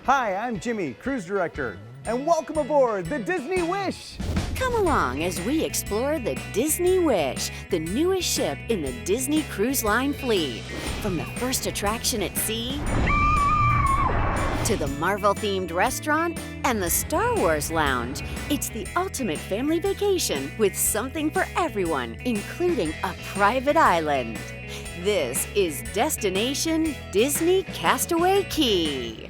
Hi, I'm Jimmy, cruise director, and welcome aboard the Disney Wish. Come along as we explore the Disney Wish, the newest ship in the Disney Cruise Line fleet. From the first attraction at sea, to the Marvel-themed restaurant and the Star Wars lounge, it's the ultimate family vacation with something for everyone, including a private island. This is Destination Disney Castaway Key.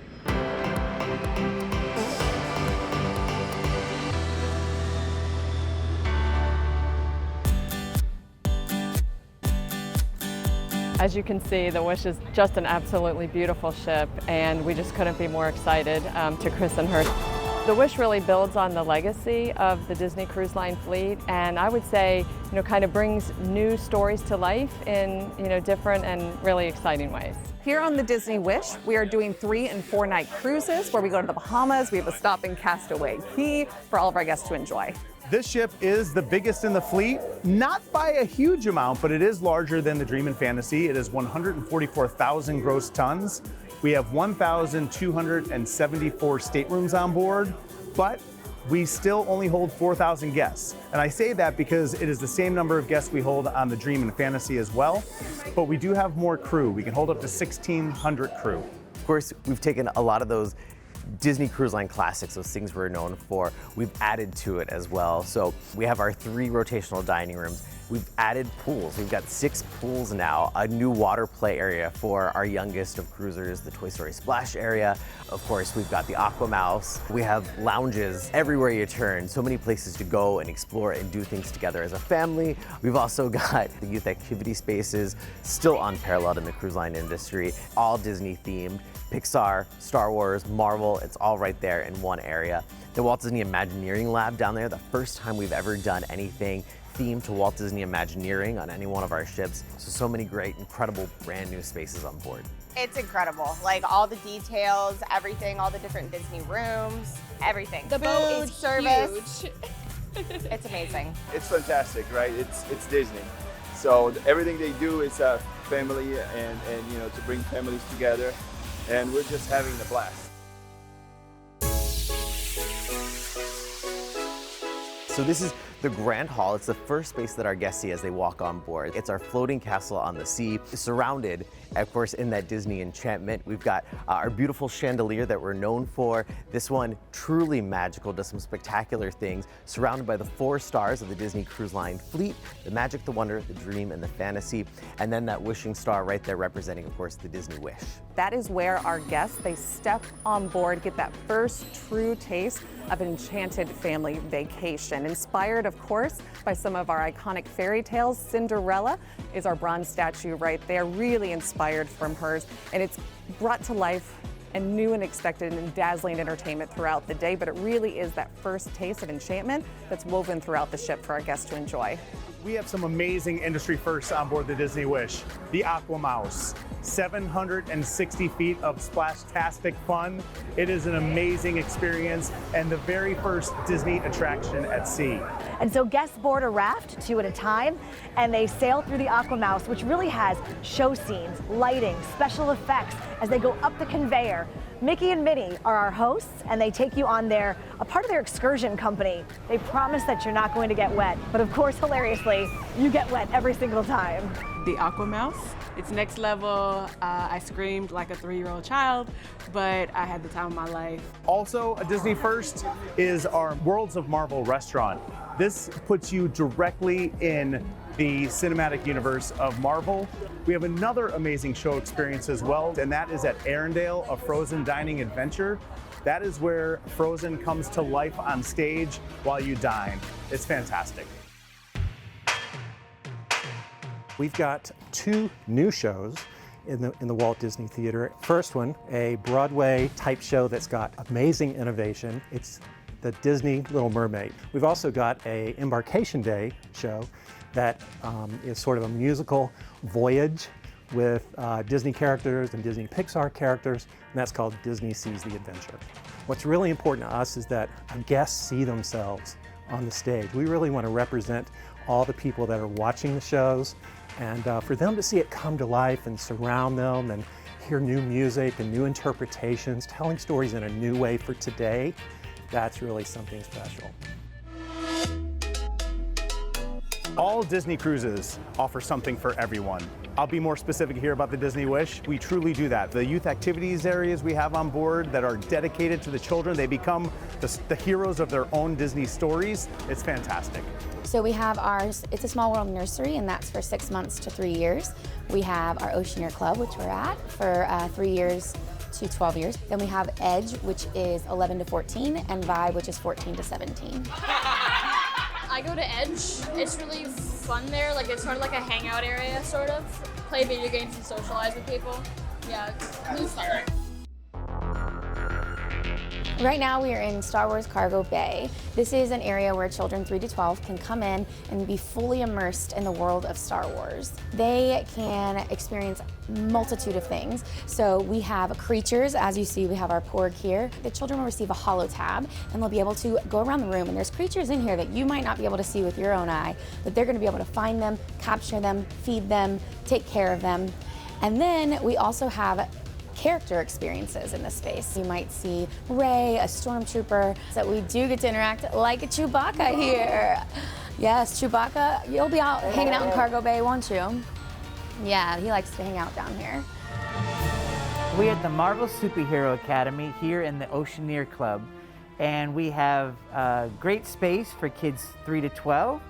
As you can see, the Wish is just an absolutely beautiful ship, and we just couldn't be more excited to christen her. The Wish really builds on the legacy of the Disney Cruise Line fleet, and I would say, kind of brings new stories to life in, different and really exciting ways. Here on the Disney Wish, we are doing 3- and 4-night cruises where we go to the Bahamas. We have a stop in Castaway Key for all of our guests to enjoy. This ship is the biggest in the fleet, not by a huge amount, but it is larger than the Dream and Fantasy. It is 144,000 gross tons. We have 1,274 staterooms on board, but we still only hold 4,000 guests. And I say that because it is the same number of guests we hold on the Dream and Fantasy as well, but we do have more crew. We can hold up to 1,600 crew. Of course, we've taken a lot of those Disney Cruise Line classics, those things we're known for, we've added to it as well. So we have our 3 rotational dining rooms. We've added pools. We've got 6 pools now, a new water play area for our youngest of cruisers, the Toy Story Splash area. Of course, we've got the Aquamouse. We have lounges everywhere you turn, so many places to go and explore and do things together as a family. We've also got the youth activity spaces, still unparalleled in the cruise line industry, all Disney themed. Pixar, Star Wars, Marvel, it's all right there in one area. The Walt Disney Imagineering Lab down there, the first time we've ever done anything themed to Walt Disney Imagineering on any one of our ships. So many great, incredible, brand new spaces on board. It's incredible, like all the details, everything, all the different Disney rooms, everything. The boat is service. huge. It's amazing. It's fantastic, right? It's Disney. So everything they do is a family and to bring families together. And we're just having a blast. So this is the Grand Hall. It's the first space that our guests see as they walk on board. It's our floating castle on the sea, surrounded, of course, in that Disney enchantment. We've got our beautiful chandelier that we're known for. This one, truly magical, does some spectacular things, surrounded by the 4 stars of the Disney Cruise Line fleet, the Magic, the Wonder, the Dream, and the Fantasy, and then that wishing star right there representing, of course, the Disney Wish. That is where our guests, they step on board, get that first true taste of an enchanted family vacation. Inspired, of course, by some of our iconic fairy tales. Cinderella is our bronze statue right there, really inspired from hers. And it's brought to life and new and expected and dazzling entertainment throughout the day, but it really is that first taste of enchantment that's woven throughout the ship for our guests to enjoy. We have some amazing industry firsts on board the Disney Wish. The Aquamouse, 760 feet of splash-tastic fun. It is an amazing experience and the very first Disney attraction at sea. And so guests board a raft 2 at a time, and they sail through the Aquamouse, which really has show scenes, lighting, special effects as they go up the conveyor. Mickey and Minnie are our hosts, and they take you on a part of their excursion company. They promise that you're not going to get wet, but of course, hilariously, you get wet every single time. The Aquamouse, it's next level. I screamed like a 3-year-old child, but I had the time of my life. Also, a Disney first is our Worlds of Marvel restaurant. This puts you directly in the cinematic universe of Marvel. We have another amazing show experience as well, and that is at Arendelle, a Frozen dining adventure. That is where Frozen comes to life on stage while you dine. It's fantastic. We've got 2 new shows in the Walt Disney Theater. First one, a Broadway type show that's got amazing innovation. It's the Disney Little Mermaid. We've also got a Embarkation Day show that is sort of a musical voyage with Disney characters and Disney Pixar characters, and that's called Disney Sees the Adventure. What's really important to us is that our guests see themselves on the stage. We really want to represent all the people that are watching the shows, and for them to see it come to life and surround them and hear new music and new interpretations, telling stories in a new way for today, that's really something special. All Disney cruises offer something for everyone. I'll be more specific here about the Disney Wish. We truly do that. The youth activities areas we have on board that are dedicated to the children, they become the heroes of their own Disney stories. It's fantastic. So we have ours, It's a Small World Nursery, and that's for 6 months to 3 years. We have our Oceaneer Club, which we're at, for 3 years to 12 years. Then we have Edge, which is 11 to 14, and Vibe, which is 14 to 17. I go to Edge. It's really fun there. Like, it's sort of like a hangout area, sort of. Play video games and socialize with people. Yeah, it's really fun. Right now we are in Star Wars Cargo Bay. This is an area where children 3 to 12 can come in and be fully immersed in the world of Star Wars. They can experience a multitude of things. So we have creatures, as you see, we have our Porg here. The children will receive a holo tab and they'll be able to go around the room, and there's creatures in here that you might not be able to see with your own eye, but they're going to be able to find them, capture them, feed them, take care of them. And then we also have character experiences in this space. You might see Rey, a stormtrooper, so we do get to interact like a Chewbacca here. Yes, Chewbacca, you'll be out hanging out in Cargo Bay, won't you? Yeah, he likes to hang out down here. We're at the Marvel Superhero Academy here in the Oceaneer Club, and we have a great space for kids 3 to 12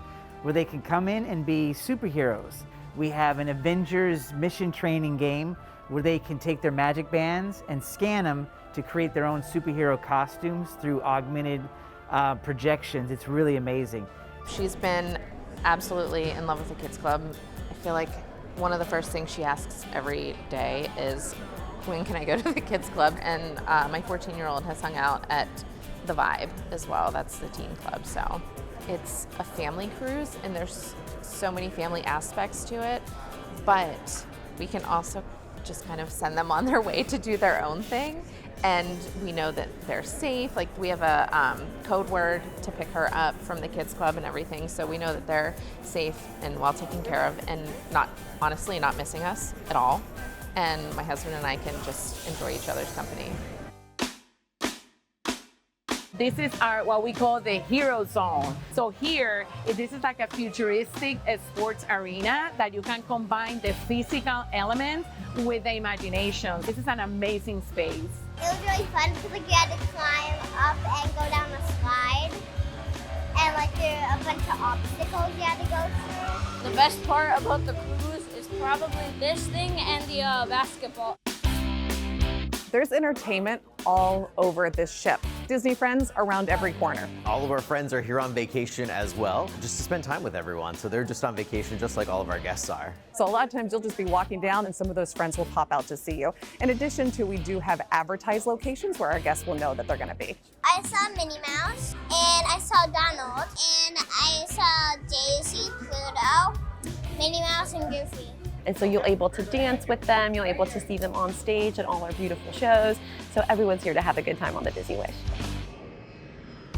where they can come in and be superheroes. We have an Avengers mission training game where they can take their magic bands and scan them to create their own superhero costumes through augmented projections. It's really amazing. She's been absolutely in love with the Kids Club. I feel like one of the first things she asks every day is, when can I go to the Kids Club? And my 14-year-old has hung out at the Vibe as well. That's the teen club. So it's a family cruise, and there's so many family aspects to it, but we can also just kind of send them on their way to do their own thing, and we know that they're safe. Like, we have a code word to pick her up from the Kids Club and everything, so we know that they're safe and well taken care of, and honestly not missing us at all. And my husband and I can just enjoy each other's company. This is our, what we call the Hero Zone. So here, this is like a futuristic sports arena that you can combine the physical elements with the imagination. This is an amazing space. It was really fun because you had to climb up and go down a slide. And like there are a bunch of obstacles you had to go through. The best part about the cruise is probably this thing and the basketball. There's entertainment all over this ship. Disney friends around every corner. All of our friends are here on vacation as well, just to spend time with everyone. So they're just on vacation, just like all of our guests are. So a lot of times you'll just be walking down and some of those friends will pop out to see you. In addition to, we do have advertised locations where our guests will know that they're gonna be. I saw Minnie Mouse, and I saw Donald, and I saw Daisy, Pluto, Minnie Mouse, and Goofy. And so you're able to dance with them, you're able to see them on stage at all our beautiful shows. So everyone's here to have a good time on the Disney Wish.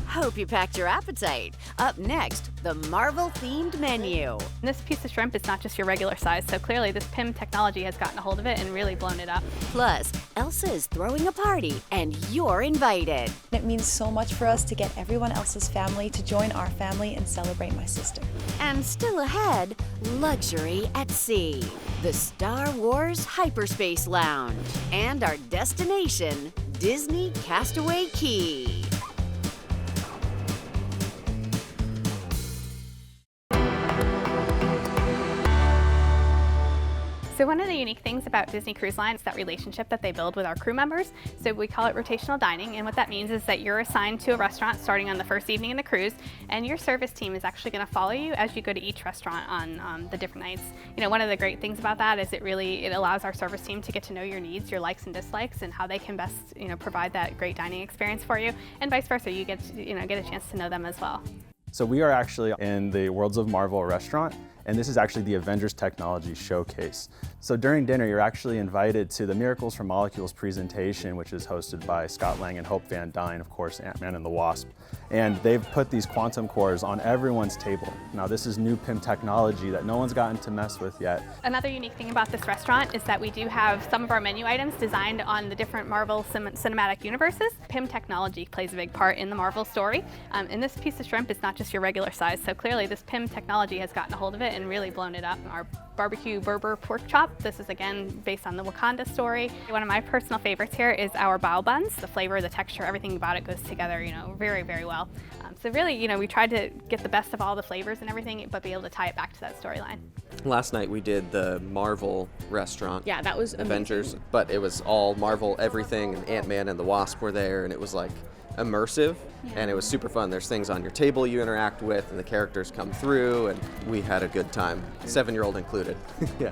Hope you packed your appetite. Up next, the Marvel-themed menu. This piece of shrimp is not just your regular size, so clearly this PIM technology has gotten a hold of it and really blown it up. Plus, Elsa is throwing a party, and you're invited. It means so much for us to get everyone else's family to join our family and celebrate my sister. And still ahead, luxury at sea, the Star Wars Hyperspace Lounge, and our destination, Disney Castaway Key. So one of the unique things about Disney Cruise Line is that relationship that they build with our crew members. So we call it rotational dining, and what that means is that you're assigned to a restaurant starting on the first evening in the cruise, and your service team is actually going to follow you as you go to each restaurant on the different nights. You know, one of the great things about that is it allows our service team to get to know your needs, your likes and dislikes, and how they can best provide that great dining experience for you, and vice versa. You get a chance to know them as well. So we are actually in the Worlds of Marvel restaurant, and this is actually the Avengers Technology Showcase. So during dinner, you're actually invited to the Miracles from Molecules presentation, which is hosted by Scott Lang and Hope Van Dyne, of course, Ant-Man and the Wasp. And they've put these quantum cores on everyone's table. Now, this is new PIM technology that no one's gotten to mess with yet. Another unique thing about this restaurant is that we do have some of our menu items designed on the different Marvel cinematic universes. PIM technology plays a big part in the Marvel story. And this piece of shrimp is not just your regular size, so clearly this PIM technology has gotten a hold of it and really blown it up. Our barbecue Berber pork chop. This is again based on the Wakanda story. One of my personal favorites here is our bao buns. The flavor, the texture, everything about it goes together, very, very well. So really, we tried to get the best of all the flavors and everything, but be able to tie it back to that storyline. Last night we did the Marvel restaurant. Yeah, that was amazing. Avengers, but it was all Marvel everything, and Ant-Man and the Wasp were there, and it was like immersive, and it was super fun. There's things on your table you interact with, and the characters come through, and we had a good time, 7-year-old included. Yeah.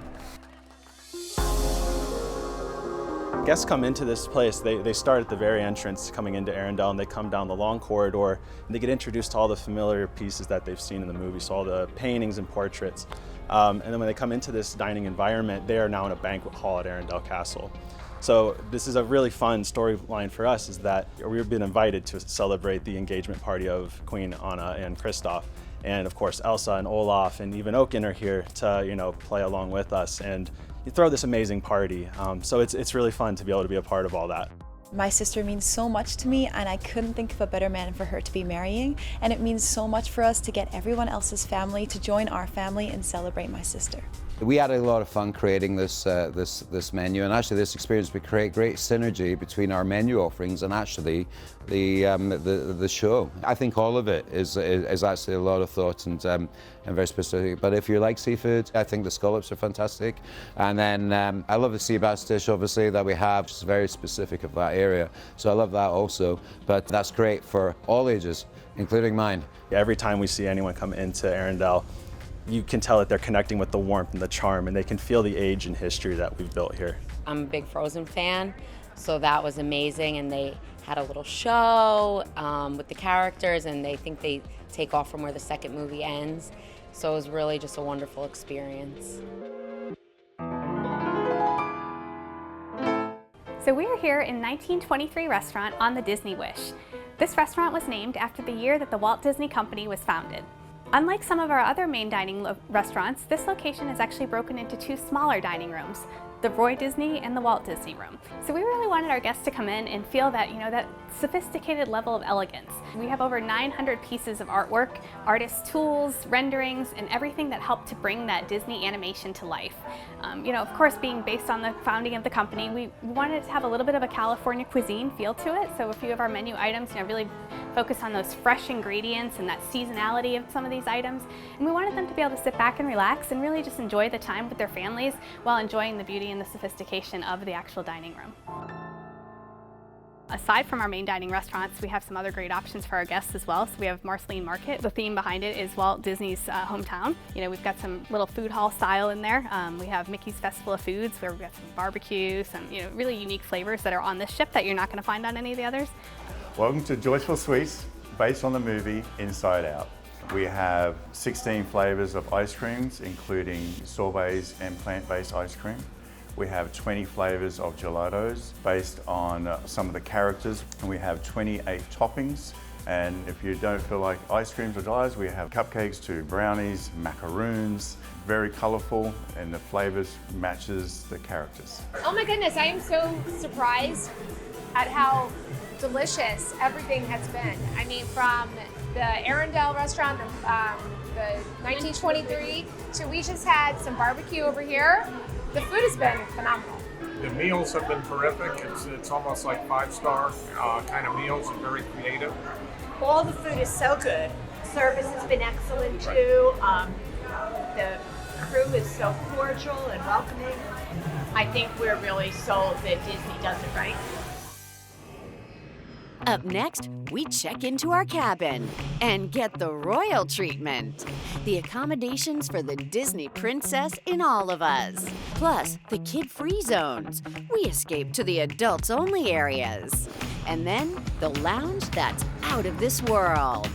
Guests come into this place, they start at the very entrance coming into Arendelle, and they come down the long corridor, and they get introduced to all the familiar pieces that they've seen in the movie, so all the paintings and portraits. And then when they come into this dining environment, they are now in a banquet hall at Arendelle Castle. So this is a really fun storyline for us, is that we've been invited to celebrate the engagement party of Queen Anna and Kristoff. And of course, Elsa and Olaf and even Oaken are here to, play along with us. And you throw this amazing party. So it's really fun to be able to be a part of all that. My sister means so much to me, and I couldn't think of a better man for her to be marrying. And it means so much for us to get everyone else's family to join our family and celebrate my sister. We had a lot of fun creating this menu, and actually this experience would create great synergy between our menu offerings and actually the show. I think all of it is actually a lot of thought and very specific. But if you like seafood, I think the scallops are fantastic. And then I love the sea bass dish, obviously, that we have, which is very specific of that area. So I love that also. But that's great for all ages, including mine. Every time we see anyone come into Arendelle, you can tell that they're connecting with the warmth and the charm, and they can feel the age and history that we've built here. I'm a big Frozen fan, so that was amazing, and they had a little show with the characters, and they think they take off from where the second movie ends, so it was really just a wonderful experience. So we are here in 1923 restaurant on the Disney Wish. This restaurant was named after the year that the Walt Disney Company was founded. Unlike some of our other main dining restaurants, this location is actually broken into 2 smaller dining rooms, the Roy Disney and the Walt Disney Room. So we really wanted our guests to come in and feel that, that sophisticated level of elegance. We have over 900 pieces of artwork, artist tools, renderings, and everything that helped to bring that Disney animation to life. Of course, being based on the founding of the company, we wanted it to have a little bit of a California cuisine feel to it. So a few of our menu items, really focus on those fresh ingredients and that seasonality of some of these items. And we wanted them to be able to sit back and relax and really just enjoy the time with their families while enjoying the beauty and the sophistication of the actual dining room. Aside from our main dining restaurants, we have some other great options for our guests as well. So we have Marceline Market. The theme behind it is Walt Disney's hometown. We've got some little food hall style in there. We have Mickey's Festival of Foods, where we've got some barbecue, some really unique flavors that are on this ship that you're not going to find on any of the others. Welcome to Joyful Sweets, based on the movie Inside Out. We have 16 flavors of ice creams, including sorbets and plant-based ice cream. We have 20 flavors of gelatos based on some of the characters, and we have 28 toppings. And if you don't feel like ice creams or gelatos, we have cupcakes to brownies, macaroons, very colorful, and the flavors matches the characters. Oh my goodness, I am so surprised at how delicious everything has been. I mean, from the Arendelle restaurant, the 1923, to we just had some barbecue over here. The food has been phenomenal. The meals have been terrific. It's almost like 5-star kind of meals and very creative. All the food is so good. Service has been excellent too. The crew is so cordial and welcoming. I think we're really sold that Disney does it right. Up next, we check into our cabin and get the royal treatment. The accommodations for the Disney princess in all of us. Plus, the kid-free zones. We escape to the adults-only areas. And then, the lounge that's out of this world.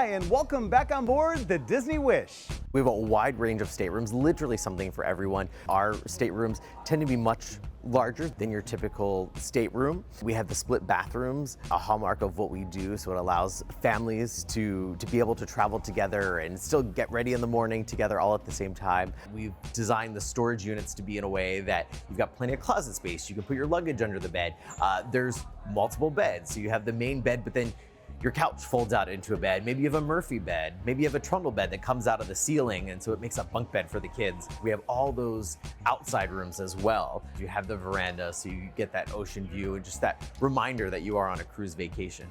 Hi, and welcome back on board the Disney Wish. We have a wide range of staterooms, literally something for everyone. Our staterooms tend to be much larger than your typical stateroom. We have the split bathrooms, a hallmark of what we do, so it allows families to be able to travel together and still get ready in the morning together all at the same time. We've designed the storage units to be in a way that you've got plenty of closet space. You can put your luggage under the bed. There's multiple beds, so you have the main bed, but then your couch folds out into a bed. Maybe you have a Murphy bed. Maybe you have a trundle bed that comes out of the ceiling, and so it makes a bunk bed for the kids. We have all those outside rooms as well. You have the veranda, so you get that ocean view and just that reminder that you are on a cruise vacation.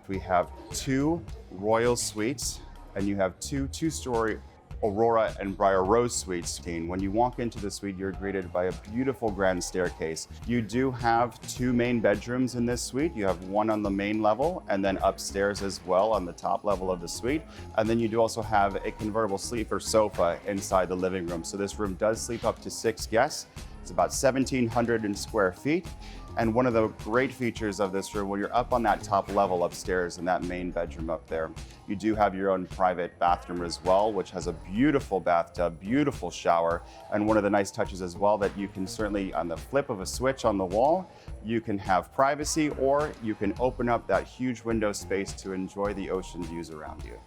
We have 2 royal suites, and you have 2 two-story Aurora and Briar Rose suites. When you walk into the suite, you're greeted by a beautiful grand staircase. You do have 2 main bedrooms in this suite. You have one on the main level and then upstairs as well on the top level of the suite. And then you do also have a convertible sleeper sofa inside the living room. So this room does sleep up to 6 guests. It's about 1,700 square feet. And one of the great features of this room, when you're up on that top level upstairs in that main bedroom up there, you do have your own private bathroom as well, which has a beautiful bathtub, beautiful shower. And one of the nice touches as well that you can certainly, on the flip of a switch on the wall, you can have privacy, or you can open up that huge window space to enjoy the ocean views around you.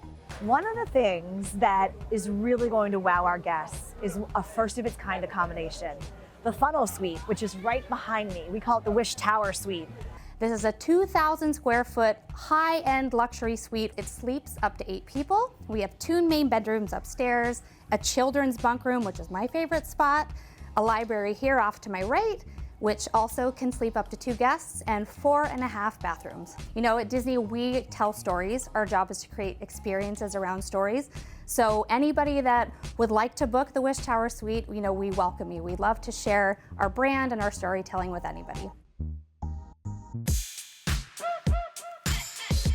One of the things that is really going to wow our guests is a first of its kind accommodation. The funnel suite, which is right behind me. We call it the Wish Tower Suite. This is a 2,000 square foot high-end luxury suite. It sleeps up to 8 people. We have 2 main bedrooms upstairs, a children's bunk room, which is my favorite spot, a library here off to my right, which also can sleep up to 2 guests, and 4.5 bathrooms. You know, at Disney, we tell stories. Our job is to create experiences around stories. So anybody that would like to book the Wish Tower Suite, you know, we welcome you. We'd love to share our brand and our storytelling with anybody.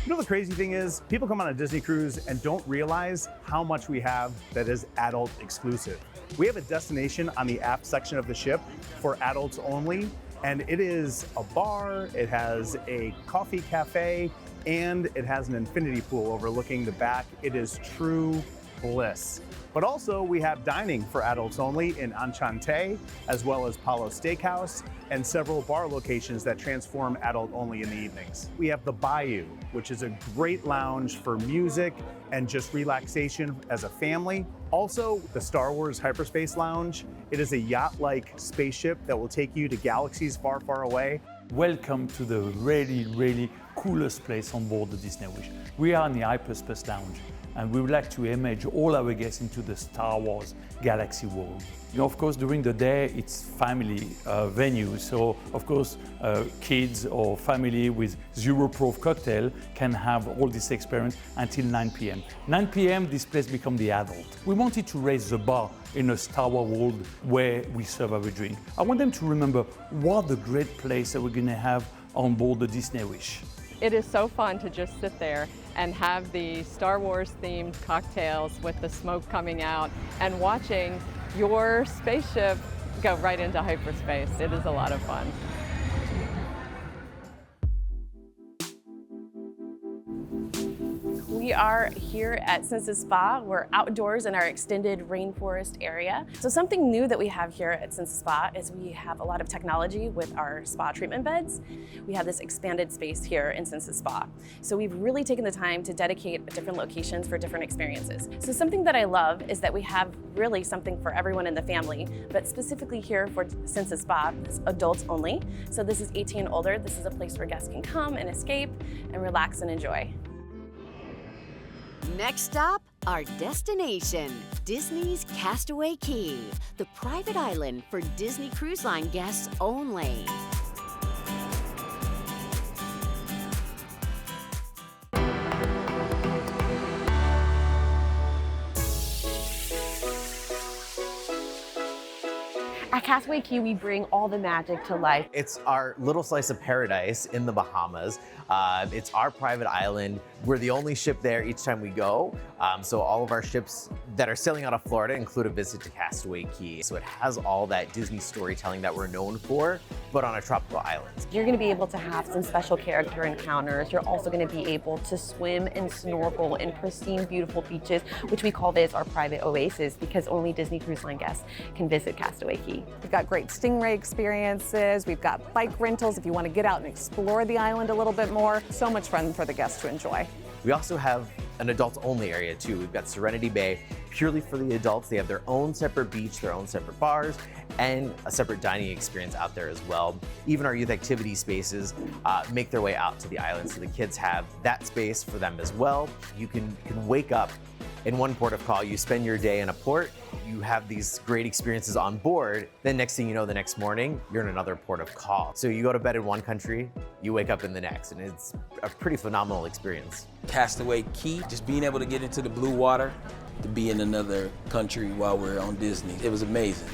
You know, the crazy thing is, people come on a Disney cruise and don't realize how much we have that is adult exclusive. We have a destination on the aft section of the ship for adults only, and it is a bar, it has a coffee cafe, and it has an infinity pool overlooking the back. It is true bliss. But also we have dining for adults only in Enchanté, as well as Palo Steakhouse, and several bar locations that transform adult only in the evenings. We have the Bayou, which is a great lounge for music and just relaxation as a family. Also, the Star Wars Hyperspace Lounge. It is a yacht-like spaceship that will take you to galaxies far, far away. Welcome to the really coolest place on board the Disney Wish. We are in the Hyperspace Lounge, and we would like to immerse all our guests into the Star Wars galaxy world. You know, of course, during the day, it's family venue, so of course, kids or family with zero-proof cocktail can have all this experience until 9 p.m. 9 p.m., this place becomes the adult. We wanted to raise the bar in a Star Wars world where we serve our drink. I want them to remember what the great place that we're gonna have on board the Disney Wish. It is so fun to just sit there and have the Star Wars themed cocktails with the smoke coming out and watching your spaceship go right into hyperspace. It is a lot of fun. We are here at Senses Spa. We're outdoors in our extended rainforest area. So something new that we have here at Senses Spa is we have a lot of technology with our spa treatment beds. We have this expanded space here in Senses Spa. So we've really taken the time to dedicate different locations for different experiences. So something that I love is that we have really something for everyone in the family, but specifically here for Senses Spa, it's adults only. So this is 18 and older. This is a place where guests can come and escape and relax and enjoy. Next stop, our destination, Disney's Castaway Key, the private island for Disney Cruise Line guests only. At Castaway Key, we bring all the magic to life. It's our little slice of paradise in the Bahamas. It's our private island. We're the only ship there each time we go. So all of our ships that are sailing out of Florida include a visit to Castaway Key. So it has all that Disney storytelling that we're known for, but on a tropical island. You're going to be able to have some special character encounters. You're also going to be able to swim and snorkel in pristine, beautiful beaches, which we call this our private oasis, because only Disney Cruise Line guests can visit Castaway Key. We've got great stingray experiences. We've got bike rentals if you want to get out and explore the island a little bit more. So much fun for the guests to enjoy. We also have an adults-only area too. We've got Serenity Bay, purely for the adults. They have their own separate beach, their own separate bars, and a separate dining experience out there as well. Even our youth activity spaces make their way out to the island, so the kids have that space for them as well. You can wake up in one port of call, you spend your day in a port, you have these great experiences on board, then next thing you know, the next morning, you're in another port of call. So you go to bed in one country, you wake up in the next, and it's a pretty phenomenal experience. Castaway Key, just being able to get into the blue water, to be in another country while we're on Disney, it was amazing.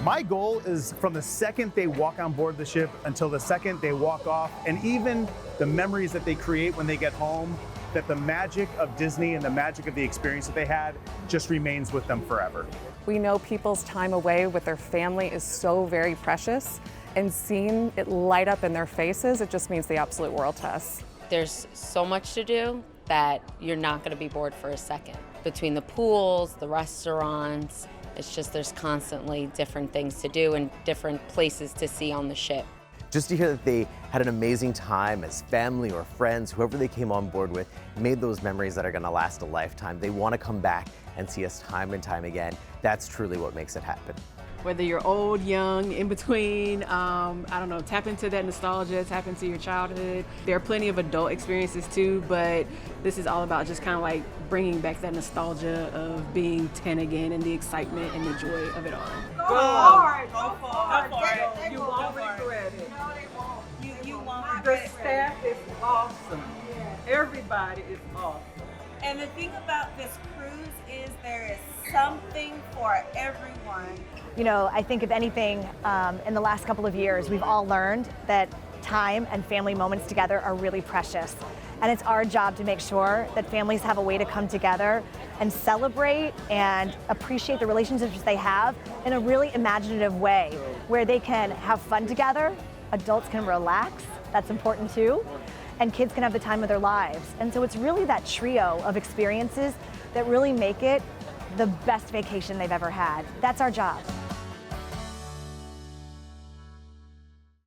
My goal is from the second they walk on board the ship until the second they walk off, and even the memories that they create when they get home, that the magic of Disney and the magic of the experience that they had just remains with them forever. We know people's time away with their family is so very precious, and seeing it light up in their faces, it just means the absolute world to us. There's so much to do that you're not going to be bored for a second. Between the pools, the restaurants, it's just there's constantly different things to do and different places to see on the ship. Just to hear that they had an amazing time as family or friends, whoever they came on board with, made those memories that are going to last a lifetime. They want to come back and see us time and time again. That's truly what makes it happen. Whether you're old, young, in between, I don't know, tap into that nostalgia, tap into your childhood. There are plenty of adult experiences too, but this is all about just kind of like bringing back that nostalgia of being 10 again and the excitement and the joy of it all. Go for it. Go for it. You won't regret it. No, they won't. You won't. The staff is awesome. Everybody is awesome. And the thing about this cruise is there is something for everyone. You know, I think if anything, in the last couple of years, we've all learned that time and family moments together are really precious. And it's our job to make sure that families have a way to come together and celebrate and appreciate the relationships they have in a really imaginative way, where they can have fun together, adults can relax, that's important too, and kids can have the time of their lives. And so it's really that trio of experiences that really make it the best vacation they've ever had. That's our job.